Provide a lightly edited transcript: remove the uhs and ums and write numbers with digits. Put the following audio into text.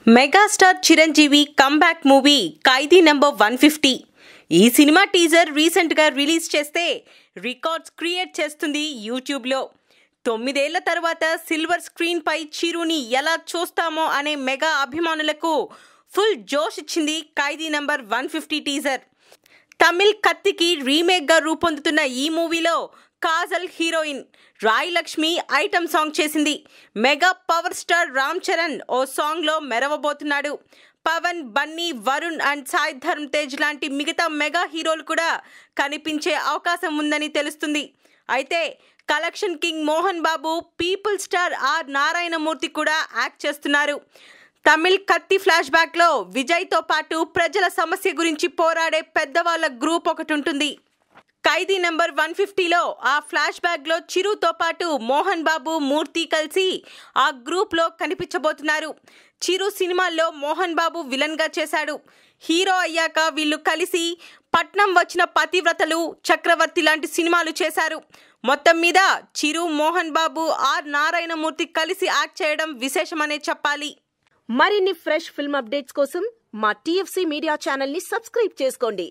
Megastar Chiranjeevi comeback movie ఖైదీ number 150. ఈ cinema teaser రీసెంట్గా release చేస్తే రికార్డ్స్ క్రియేట్ చేస్తుంది యూట్యూబ్లో. 9 ఏళ్ల తర్వాత సిల్వర్ స్క్రీన్పై చిరుని ఎలా చూస్తామో అనే మెగా అభిమానులకు ఫుల్ జోష్ ఇచ్చింది ఖైదీ నంబర్ 150 టీజర్. తమిళ్ కత్తికి రీమేక్గా రూపొందుతున్న ఈ మూవీలో Kajal heroine, Rai Lakshmi item song చేసింది. Mega power star Ram Charan ఓ సాంగ్లో మెరవబోతున్నాడు. పవన్, బన్నీ, వరుణ్ అండ్ సాయి ధర్మ్ తేజ్ లాంటి మిగతా మెగా హీరోలు కూడా కనిపించే అవకాశం ఉందని తెలుస్తుంది. అయితే collection king Mohan Babu, people star R Narayanamurthy కూడా యాక్ట్ చేస్తున్నారు. తమిళ్ కత్తి ఫ్లాష్ బ్యాక్లో విజయ్తో పాటు ప్రజల సమస్య గురించి పోరాడే పెద్దవాళ్ళ గ్రూప్ ఒకటి ఉంటుంది. ఖైదీ నంబర్ 150లో ఆ ఫ్లాష్ బ్యాక్లో చిరుతో పాటు మోహన్ బాబు, మూర్తి కలిసి ఆ గ్రూప్లో కనిపించబోతున్నారు. చిరు సినిమాల్లో మోహన్ బాబు విలన్గా చేశాడు. హీరో అయ్యాక వీళ్ళు కలిసి పట్నం వచ్చిన పతివ్రతలు, చక్రవర్తి లాంటి సినిమాలు చేశారు. మొత్తం మీద చిరు, మోహన్ బాబు, ఆర్ నారాయణమూర్తి కలిసి యాక్ట్ చేయడం విశేషమనే చెప్పాలి. మరిన్ని ఫ్రెష్ ఫిల్మ్ అప్డేట్స్ కోసం మా TFC మీడియా ఛానల్ని సబ్స్క్రైబ్ చేసుకోండి.